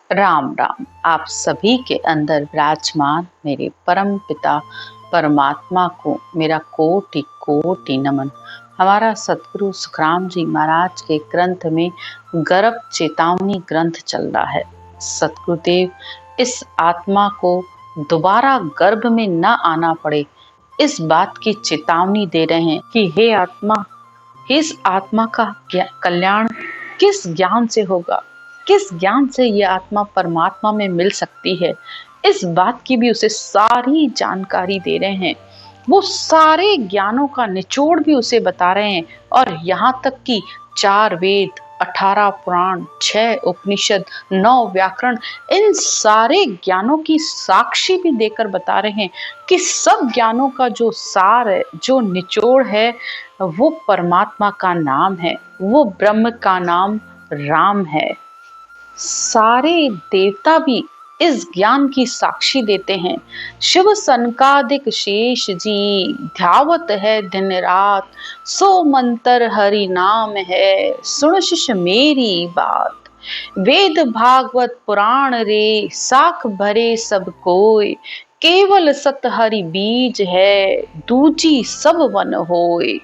राम राम। आप सभी के अंदर विराजमान मेरे परम पिता परमात्मा को मेरा कोटि कोटि नमन। हमारा सतगुरु सुखराम जी महाराज के ग्रंथ में गर्भ चेतावनी ग्रंथ चल रहा है। सतगुरुदेव इस आत्मा को दोबारा गर्भ में न आना पड़े, इस बात की चेतावनी दे रहे हैं कि हे आत्मा, इस आत्मा का कल्याण किस ज्ञान से होगा, किस ज्ञान से ये आत्मा परमात्मा में मिल सकती है, इस बात की भी उसे सारी जानकारी दे रहे हैं। वो सारे ज्ञानों का निचोड़ भी उसे बता रहे हैं और यहाँ तक कि 4 वेद, 18 पुराण, 6 उपनिषद, 9 व्याकरण, इन सारे ज्ञानों की साक्षी भी देकर बता रहे हैं कि सब ज्ञानों का जो सार है, जो निचोड़ है, वो परमात्मा का नाम है, वो ब्रह्म का नाम राम है। सारे देवता भी इस ज्ञान की साक्षी देते हैं। शिव सनकादिक शेष जी ध्यावत है दिन रात, सो मंत्र हरि नाम है, सुन शिष्य मेरी बात। वेद भागवत पुराण रे साख भरे सब कोय, केवल सत हरि बीज है, दूजी सब वन होय।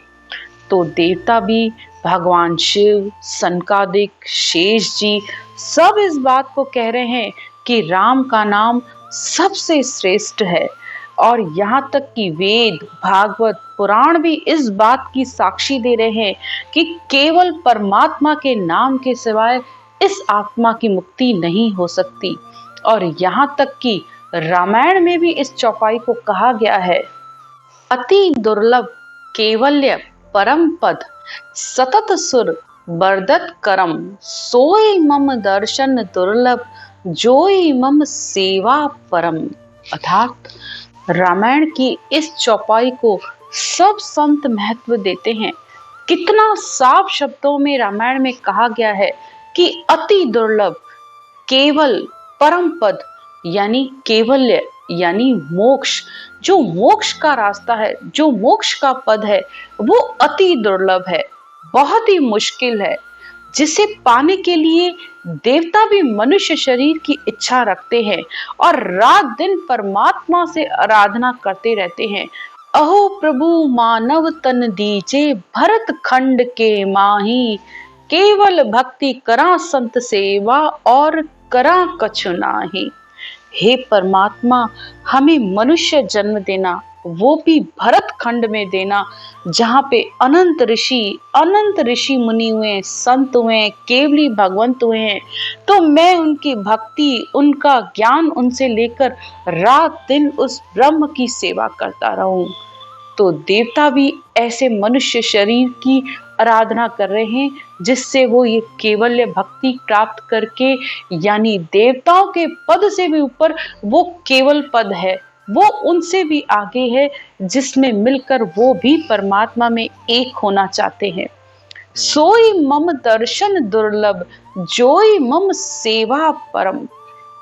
तो देवता भी, भगवान शिव, सनकादिक, शेष जी सब इस बात को कह रहे हैं कि राम का नाम सबसे श्रेष्ठ है। और यहाँ तक कि वेद, भागवत, पुराण भी इस बात की साक्षी दे रहे हैं कि केवल परमात्मा के नाम के सिवाय इस आत्मा की मुक्ति नहीं हो सकती। और यहाँ तक कि रामायण में भी इस चौपाई को कहा गया है, अति दुर्लभ केवल्य परम पद, सतत सुर बरदत करम, सोई मम दर्शन दुर्लभ, जोई मम सेवा परम। अर्थात रामायण की इस चौपाई को सब संत महत्व देते हैं। कितना साफ शब्दों में रामायण में कहा गया है कि अति दुर्लभ, केवल, परम पद यानी केवल्य यानी मोक्ष, जो मोक्ष का रास्ता है, जो मोक्ष का पद है, वो अति दुर्लभ है, बहुत ही मुश्किल है, जिसे पाने के लिए देवता भी मनुष्य शरीर की इच्छा रखते हैं और रात दिन परमात्मा से आराधना करते रहते हैं। अहो प्रभु मानव तन दीजे, भरत खंड के माही, केवल भक्ति करा संत सेवा, और करा कछु नाही। हे परमात्मा, हमें मनुष्य जन्म देना, वो भी भरत खंड में देना, जहाँ पे अनंत ऋषि मुनि हुए, संत हुए, केवली भगवंत हुए हैं। तो मैं उनकी भक्ति, उनका ज्ञान उनसे लेकर रात दिन उस ब्रह्म की सेवा करता रहूं। तो देवता भी ऐसे मनुष्य शरीर की आराधना कर रहे हैं, जिससे वो ये केवल्य भक्ति प्राप्त करके, यानी देवताओं के पद से भी ऊपर वो केवल पद है, वो उनसे भी आगे है, जिसमें मिलकर वो भी परमात्मा में एक होना चाहते हैं। सोई मम दर्शन दुर्लभ, जोई मम सेवा परम।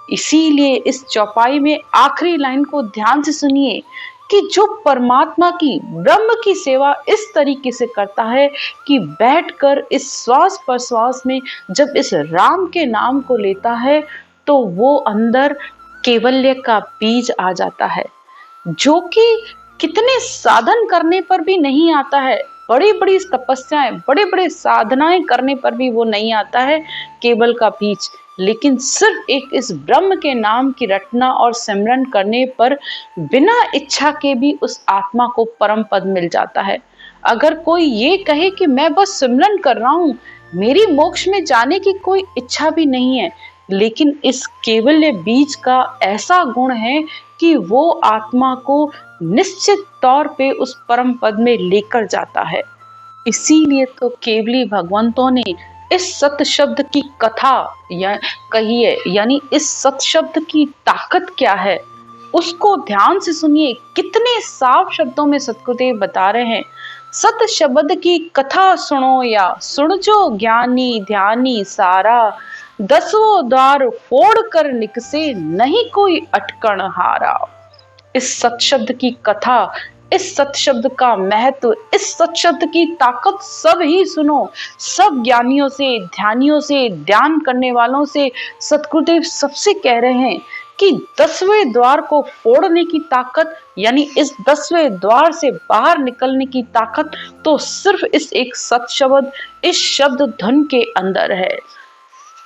इसीलिए इस चौपाई में आखिरी लाइन को ध्यान से सुनिए कि जो परमात्मा की, ब्रह्म की सेवा इस तरीके से करता है कि बैठकर इस श्वास प्रश्वास में जब इस राम के नाम को लेता है, तो वो अंदर केवल्य का बीज आ जाता है, जो कि कितने साधन करने पर भी नहीं आता है। बड़ी बड़ी तपस्याएं, बड़े बड़े साधनाएं करने पर भी वो नहीं आता है केवल का बीज, लेकिन सिर्फ एक इस ब्रह्म के नाम की रटना और सिमरन करने पर बिना इच्छा के भी उस आत्मा को परम पद मिल जाता है। अगर कोई ये कहे कि मैं बस सिमरन कर रहा हूँ, मेरी मोक्ष में जाने की कोई इच्छा भी नहीं है, लेकिन इस केवल्य बीज का ऐसा गुण है कि वो आत्मा को निश्चित तौर पे उस परम पद में लेकर जाता है। इसीलिए तो केवली भगवंतों ने इस सत शब्द की कथा या कही है, यानी इस सत शब्द की ताकत क्या है उसको ध्यान से सुनिए। कितने साफ शब्दों में सतगुरुदेव बता रहे हैं, सत शब्द की कथा सुनो या सुन जो ज्ञानी ध्यानी सारा, दसों द्वार फोड़ कर निकसे नहीं कोई अटकण हारा। इस सत शब्द की कथा इस सत्य शब्द का महत्व, इस सत्य शब्द की ताकत सब ही सुनो। सब ज्ञानियों से, ध्यानियों से, ध्यान करने वालों से सतगुरुदेव सबसे कह रहे हैं कि 10वें द्वार को फोड़ने की ताकत, यानी इस 10वें द्वार से बाहर निकलने की ताकत तो सिर्फ इस एक सत्य शब्द, इस शब्द धुन के अंदर है।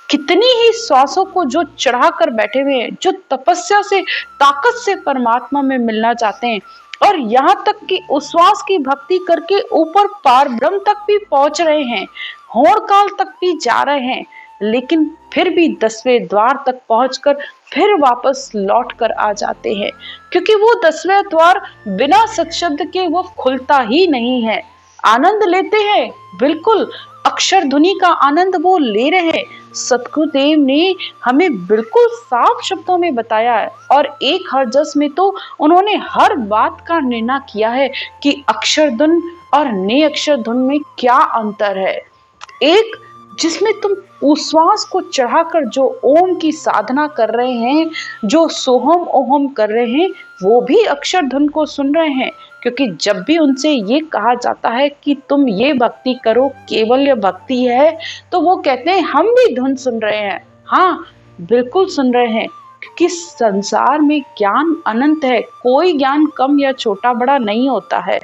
कितनी ही श्वासों को जो चढ़ा कर बैठे हुए हैं, जो तपस्या से, ताकत से परमात्मा में मिलना चाहते हैं, और यहाँ तक कि उस श्वास की भक्ति करके ऊपर पार ब्रह्म तक भी पहुंच रहे हैं, होड़ काल तक भी जा रहे हैं, लेकिन फिर भी 10वें द्वार तक पहुंचकर फिर वापस लौट कर आ जाते हैं, क्योंकि वो 10वें द्वार बिना सत्शब्द के वो खुलता ही नहीं है। आनंद लेते हैं, बिल्कुल अक्षर ध्वनि का आनंद वो ले रहे हैं। सतगुरुदेव ने हमें बिल्कुल साफ शब्दों में बताया है, और एक हरजस में तो उन्होंने हर बात का निर्णय किया है कि अक्षर धुन और ने अक्षर धुन में क्या अंतर है। एक जिसमें तुम उश्वास को चढ़ाकर जो ओम की साधना कर रहे हैं, जो सोहम ओहम कर रहे हैं, वो भी अक्षर धुन को सुन रहे हैं, क्योंकि जब भी उनसे ये कहा जाता है कि तुम ये भक्ति करो, केवल ये भक्ति है, तो वो कहते हैं हम भी धुन सुन रहे हैं। हाँ, बिल्कुल सुन रहे हैं, क्योंकि संसार में ज्ञान अनंत है, कोई ज्ञान कम या छोटा बड़ा नहीं होता है।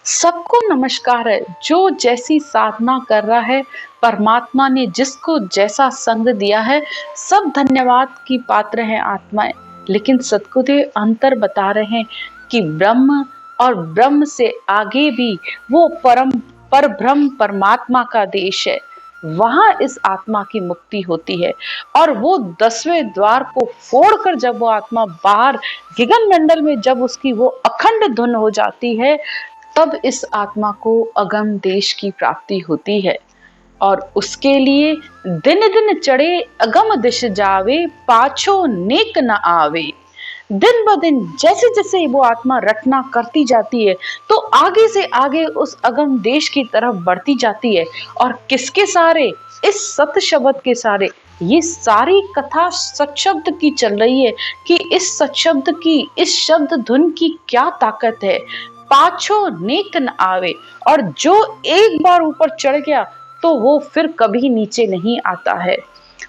सबको नमस्कार है, जो जैसी साधना कर रहा है, परमात्मा ने जिसको जैसा संग दिया है, सब धन्यवाद की पात्र हैं आत्माएं। लेकिन सतगुरुदेव अंतर बता रहे हैं कि ब्रह्म और ब्रह्म से आगे भी वो पर ब्रह्म परमात्मा का देश है, वहां इस आत्मा की मुक्ति होती है। और वो 10वें द्वार को फोड़कर जब वो आत्मा बाहर गगन मंडल में जब उसकी वो अखंड धुन हो जाती है, तब इस आत्मा को अगम देश की प्राप्ति होती है। और उसके लिए दिन दिन चढ़े अगम दिश जावे, पाछो नेक न आवे। दिन ब दिन जैसे जैसे वो आत्मा रटना करती जाती है, तो आगे से आगे उस अगम देश की तरफ बढ़ती जाती है। और किसके सारे? इस सत्य शब्द के सारे। ये सारी कथा सत्शब्द की चल रही है कि इस सत्शब्द की, इस शब्द धुन की क्या ताकत है। पाछो नेक न आवे, और जो एक बार ऊपर चढ़ गया तो वो फिर कभी नीचे नहीं आता है।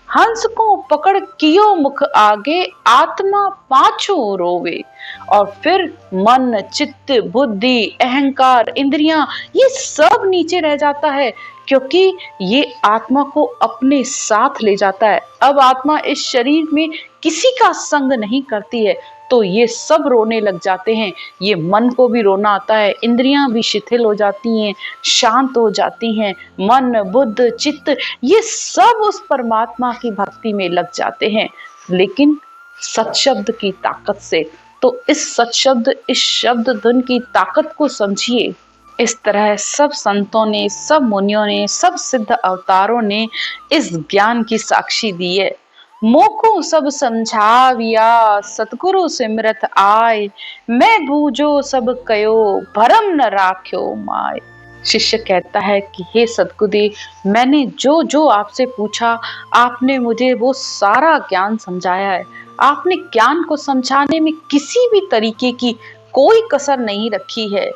हंस को पकड़ कियो मुख आगे, आत्मा पाछो रोवे। और फिर मन, चित्त, बुद्धि, अहंकार, इंद्रियां, ये सब नीचे रह जाता है, क्योंकि ये आत्मा को अपने साथ ले जाता है। अब आत्मा इस शरीर में किसी का संग नहीं करती है, तो ये सब रोने लग जाते हैं। ये मन को भी रोना आता है, इंद्रियां भी शिथिल हो जाती हैं, शांत हो जाती हैं, मन, बुद्ध, चित्त, ये सब उस परमात्मा की भक्ति में लग जाते हैं। लेकिन सत्शब्द की ताकत से, तो इस सत्शब्द, इस शब्द धुन की ताकत को समझिए। इस तरह सब संतों ने, सब मुनियों ने, सब सिद्ध अवतारों ने इस ज्ञान की साक्षी दी है। मोको सब समझाविया, सतगुरु सिमरत आए, मैं बूझो सब कयो, भरम न राख्यो माय। शिष्य कहता है कि हे सतगुरुदेव, मैंने जो जो आपसे पूछा, आपने मुझे वो सारा ज्ञान समझाया है। आपने ज्ञान को समझाने में किसी भी तरीके की कोई कसर नहीं रखी है।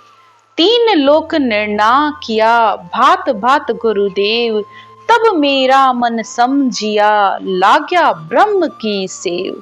3 लोक निर्णय किया, भात भात गुरुदेव, तब मेरा मन समझिया, लाग्या ब्रह्म की सेव।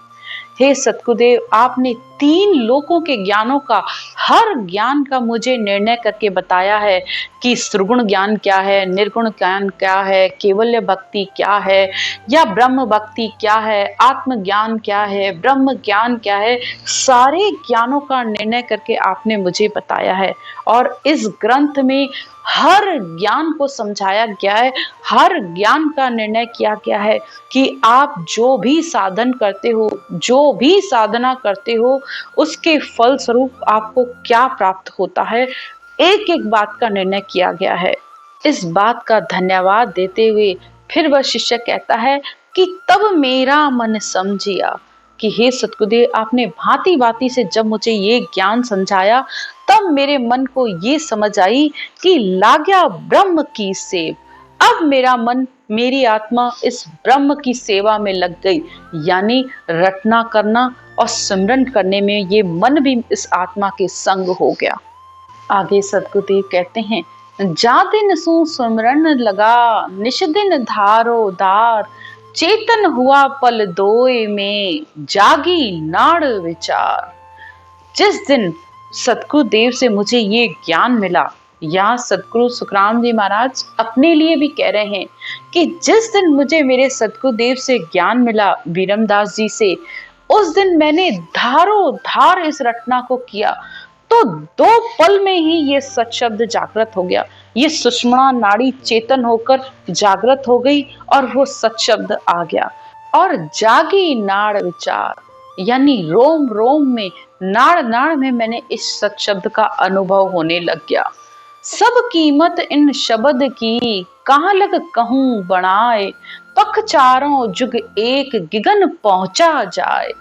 हे सतगुरुदेव, आपने 3 लोकों के ज्ञानों का, हर ज्ञान का मुझे निर्णय करके बताया है कि सुगुण ज्ञान क्या है, निर्गुण ज्ञान क्या है, केवल्य भक्ति क्या है, या ब्रह्म भक्ति क्या है, आत्म ज्ञान क्या है, ब्रह्म ज्ञान क्या है। सारे ज्ञानों का निर्णय करके आपने मुझे बताया है, और इस ग्रंथ में हर ज्ञान को समझाया गया है, हर ज्ञान का निर्णय किया गया है कि आप जो भी साधन करते हो, जो भी साधना करते हो, उसके फल स्वरूप आपको क्या प्राप्त होता है, एक एक बात का निर्णय किया गया है। इस बात का धन्यवाद देते हुए फिर वह शिष्य कहता है कि तब मेरा मन समझिया, कि हे सतगुरुदेव, आपने भांति भांति से जब मुझे ये ज्ञान समझाया, तब मेरे मन को ये समझ आई कि लाग्या ब्रह्म की सेव। अब मेरा मन, मेरी आत्मा इस ब्रह्म की सेवा में लग गई, यानी रटना करना और सिमरन करने में ये मन भी इस आत्मा के संग हो गया। आगे सदगुरुदेव कहते हैं, जा दिन सु सुमरन लगा, निश दिन धारो धार, चेतन हुआ पल दोय में, जागी नाड़ विचार। जिस दिन सतगुरुदेव से मुझे ये ज्ञान मिला, या सतगुरु सुखराम जी महाराज अपने लिए भी कह रहे हैं कि जिस दिन मुझे मेरे सतगुरुदेव से ज्ञान मिला, बीरमदास जी से, उस दिन मैंने धारो धार इस रटना को किया, तो 2 पल में ही ये सत शब्द जागृत हो गया। ये सुषमा नाड़ी चेतन होकर जागृत हो गई और वो सत शब्द आ गया। और जागी नाड़ विचार, यानी रोम रोम में, नाड़ नाड़ में मैंने इस सत शब्द का अनुभव होने लग गया। सब कीमत इन शब्द की, कहाँ लग कहूँ बनाए, पख चारों जुग एक गिगन पहुंचा जाए।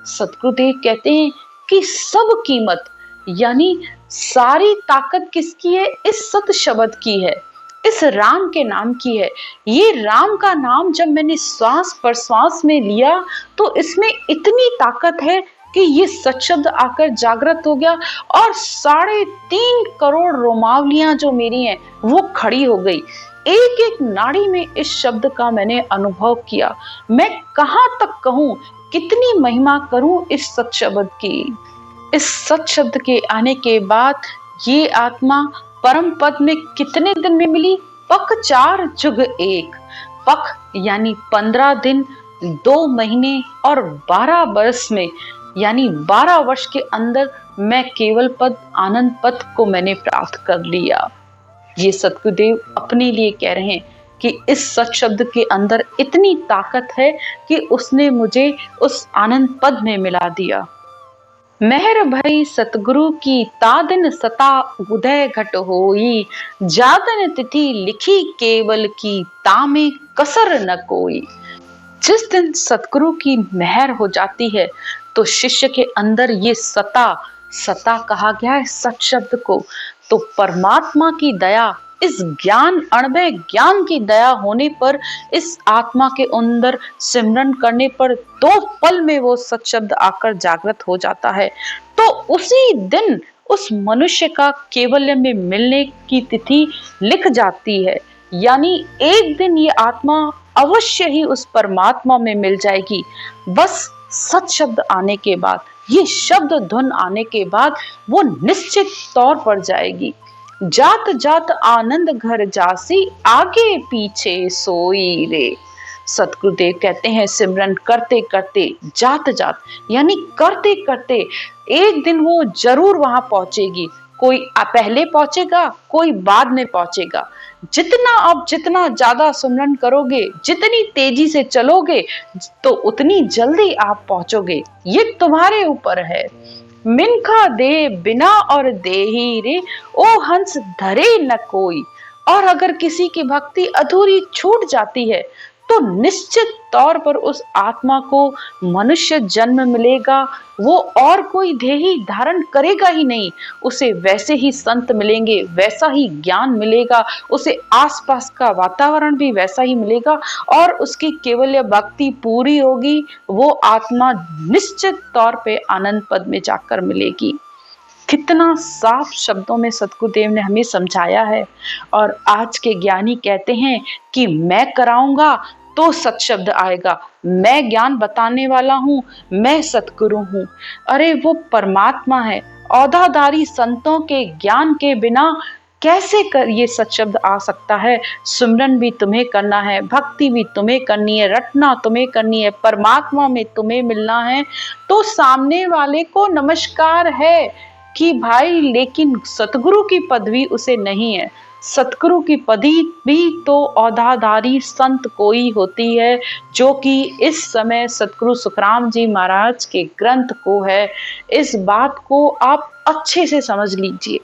सतगुरुदेव कहते हैं कि सब कीमत, यानी सारी ताकत किसकी है? इस सत शब्द की है, इस राम के नाम की है। ये राम का नाम जब मैंने श्वास प्रश्वास में लिया, तो इसमें इतनी ताकत है कि ये सत शब्द आकर जागृत हो गया और 3.5 करोड़ रोमावलियां जो मेरी हैं वो खड़ी हो गई। एक एक नाड़ी में इस शब्द का मैंने अनुभव किया। मैं कहाँ तक कहूँ, कितनी महिमा करूं इस सत शब्द की। इस सत शब्द के आने के बाद ये आत्मा परम पद में कितने दिन में मिली? पख 4 जुग 1। पख यानी 15 दिन, 2 महीने और 12 वर्ष में, यानी 12 वर्ष के अंदर मैं केवल पद, आनंद पद को मैंने प्राप्त कर लिया। ये सतगुरुदेव अपने लिए कह रहे हैं कि इस सत शब्द के अंदर इतनी ताकत है कि उसने मुझे उस आनंद पद में मिला दिया। मेहर भई सतगुरु की, तादिन सता उदय घट होई, जादन तिथि लिखी केवल की, तामे कसर न कोई। जिस दिन सतगुरु की मेहर हो जाती है तो शिष्य के अंदर ये सता, सता कहा गया है सत शब्द को, तो परमात्मा की दया, इस ज्ञान, अणवय ज्ञान की दया होने पर, इस आत्मा के अंदर सिमरन करने पर 2 पल में वो सत शब्द आकर जागृत हो जाता है। तो उसी दिन उस मनुष्य का केवल्य में मिलने की तिथि लिख जाती है, यानी एक दिन ये आत्मा अवश्य ही उस परमात्मा में मिल जाएगी। बस सत शब्द आने के बाद, ये शब्द धुन आने के बाद वो निश्चित तौर पर जाएगी। जात जात आनंद घर जासी, आगे पीछे सोई रे। सतगुरुदेव कहते हैं सिमरन करते करते, जात जात यानी करते करते, एक दिन वो जरूर वहां पहुंचेगी। कोई पहले पहुंचेगा, कोई बाद में पहुंचेगा। जितना ज्यादा सिमरन करोगे, जितनी तेजी से चलोगे, तो उतनी जल्दी आप पहुंचोगे। ये तुम्हारे ऊपर है। मिनखा दे बिना और दे ही रे, ओ हंस धरे न कोई। और अगर किसी की भक्ति अधूरी छूट जाती है तो निश्चित तौर पर उस आत्मा को मनुष्य जन्म मिलेगा, वो और कोई देही धारण करेगा ही नहीं। उसे वैसे ही संत मिलेंगे, वैसा ही ज्ञान मिलेगा, उसे आसपास का वातावरण भी वैसा ही मिलेगा और उसकी केवल भक्ति पूरी होगी। वो आत्मा निश्चित तौर पे आनंद पद में जाकर मिलेगी। कितना साफ शब्दों में सतगुरुदेव ने हमें समझाया है। और आज के ज्ञानी कहते हैं कि मैं कराऊंगा तो सत शब्द आएगा, मैं ज्ञान बताने वाला हूँ, मैं सतगुरु हूँ। अरे वो परमात्मा है। औधाधारी संतों के ज्ञान के बिना कैसे कर ये सत शब्द आ सकता है? सुमरन भी तुम्हें करना है, भक्ति भी तुम्हें करनी है, रटना तुम्हें करनी है, परमात्मा में तुम्हें मिलना है, तो सामने वाले को नमस्कार है कि भाई, लेकिन सतगुरु की पदवी उसे नहीं है। सतगुरु की पदवी भी तो औधाधारी संत कोई होती है, जो कि इस समय सतगुरु सुखराम जी महाराज के ग्रंथ को है। इस बात को आप अच्छे से समझ लीजिए।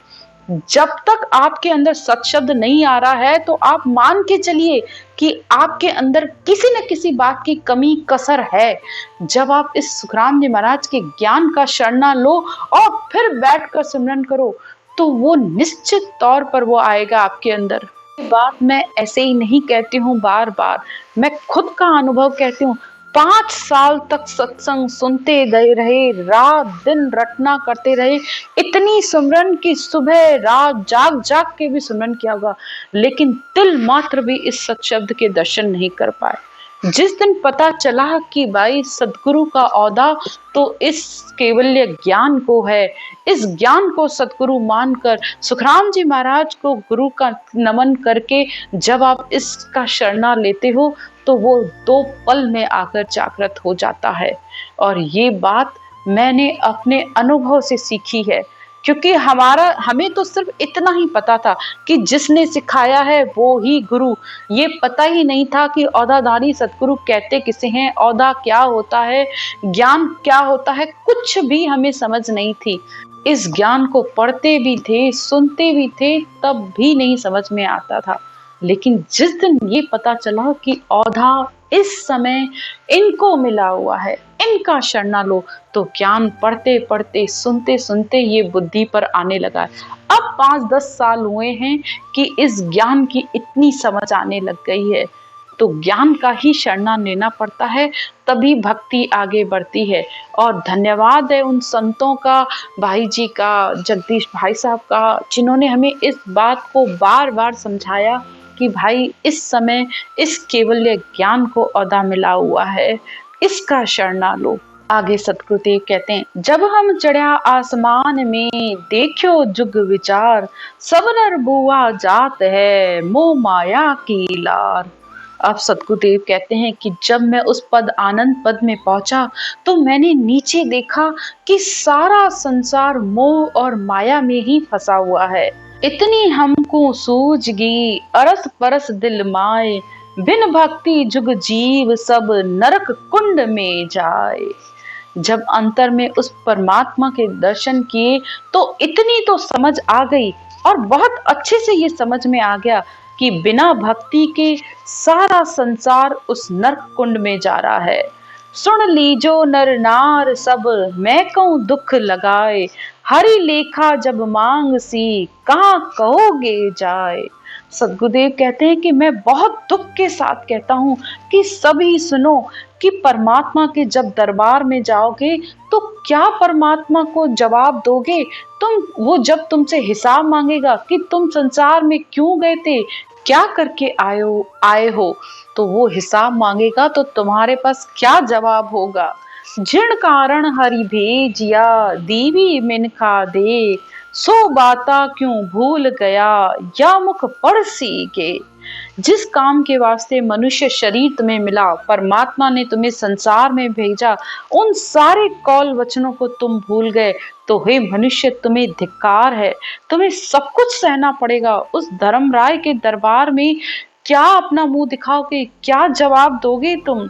जब तक आपके अंदर सत शब्द नहीं आ रहा है तो आप मान के चलिए कि आपके अंदर किसी न किसी बात की कमी कसर है। जब आप इस सुखराम जी महाराज के ज्ञान का शरणा लो और फिर बैठकर सिमरन करो, तो वो निश्चित तौर पर वो आएगा आपके अंदर। बात मैं ऐसे ही नहीं कहती हूँ बार बार, मैं खुद का अनुभव कहती हूँ। 5 साल तक सत्संग सुनते रहे, रात दिन रटना करते रहे, इतनी सिमरन की सुबह रात जाग जाग के भी सिमरन किया होगा, लेकिन तिल मात्र भी इस सत्शब्द के दर्शन नहीं कर पाए। जिस दिन पता चला कि भाई सदगुरु का औदा तो इस केवल्य ज्ञान को है, इस ज्ञान को सदगुरु मानकर सुखराम जी महाराज को गुरु का नमन करके जब आप इसका शरणा लेते हो तो वो 2 पल में आकर जागृत हो जाता है। और ये बात मैंने अपने अनुभव से सीखी है, क्योंकि हमें तो सिर्फ इतना ही पता था कि जिसने सिखाया है वो ही गुरु। ये पता ही नहीं था कि औदाधारी सदगुरु कहते किसे हैं, औदा क्या होता है, ज्ञान क्या होता है, कुछ भी हमें समझ नहीं थी। इस ज्ञान को पढ़ते भी थे, सुनते भी थे, तब भी नहीं समझ में आता था। लेकिन जिस दिन ये पता चला कि औधा इस समय इनको मिला हुआ है, इनका शरणा लो, तो ज्ञान पढ़ते पढ़ते सुनते सुनते ये बुद्धि पर आने लगा है। अब 5-10 साल हुए हैं कि इस ज्ञान की इतनी समझ आने लग गई है, तो ज्ञान का ही शरणा लेना पड़ता है, तभी भक्ति आगे बढ़ती है। और धन्यवाद है उन संतों का, भाई जी का, जगदीश भाई साहब का, जिन्होंने हमें इस बात को बार बार समझाया कि भाई इस समय इस केवल्य ज्ञान को औदा मिला हुआ है, इसका शरणा लो। आगे सतगुरुदेव कहते हैं, जब हम चढ़ा आसमान में देखो जुग विचार, सब नर बुआ जात है मोह माया की लार। अब सतगुरुदेव कहते हैं कि जब मैं उस पद आनंद पद में पहुंचा तो मैंने नीचे देखा कि सारा संसार मोह और माया में ही फंसा हुआ है। इतनी हमको सूझगी अरस परस दिल माए, बिन भक्ति जुग जीव सब नरक कुंड में जाए। जब अंतर में उस परमात्मा के दर्शन किए तो इतनी तो समझ आ गई, और बहुत अच्छे से ये समझ में आ गया कि बिना भक्ति के सारा संसार उस नरक कुंड में जा रहा है। सुन लीजो नर नार सब मैं कहूँ दुख लगाए, हरि लेखा जब मांग सी कहाँ कहोगे जाए। सदगुरुदेव कहते हैं कि मैं बहुत दुख के साथ कहता हूँ कि सभी सुनो कि परमात्मा के जब दरबार में जाओगे तो क्या परमात्मा को जवाब दोगे? वो जब तुमसे हिसाब मांगेगा कि तुम संसार में क्यों गए थे, क्या करके आए हो, तो वो हिसाब मांगेगा तो तुम्हारे पास क्या जवाब होगा? जिन कारण हरि भेजिया दीवी मिनखा दे, सो बाता क्यों भूल गया या मुख पड़सी के। जिस काम के वास्ते मनुष्य शरीर तुम्हें मिला, परमात्मा ने तुम्हें संसार में भेजा, उन सारे कौल वचनों को तुम भूल गए, तो हे मनुष्य तुम्हें धिक्कार है, तुम्हें सब कुछ सहना पड़ेगा। उस धर्मराय के दरबार में क्या अपना मुंह दिखाओगे, क्या जवाब दोगे तुम?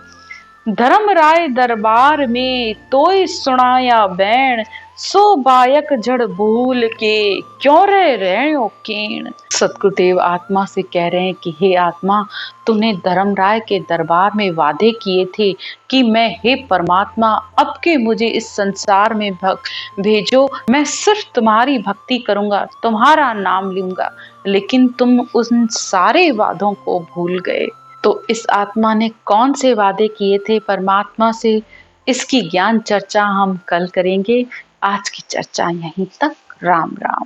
धर्मराय दरबार में तोय सुनाया बैण, सो बायक जड़ भूल के क्यों रहे हो केण। सतगुरुदेव आत्मा से कह रहे हैं कि हे आत्मा, तुमने धर्मराय के दरबार में वादे किए थे कि मैं, हे परमात्मा, अब के मुझे इस संसार में भेजो, मैं सिर्फ तुम्हारी भक्ति करूंगा, तुम्हारा नाम लूंगा, लेकिन तुम उन सारे वादों को भूल गए। तो इस आत्मा ने कौन से वादे किए थे परमात्मा से, इसकी ज्ञान चर्चा हम कल करेंगे। आज की चर्चा यहीं तक। राम राम।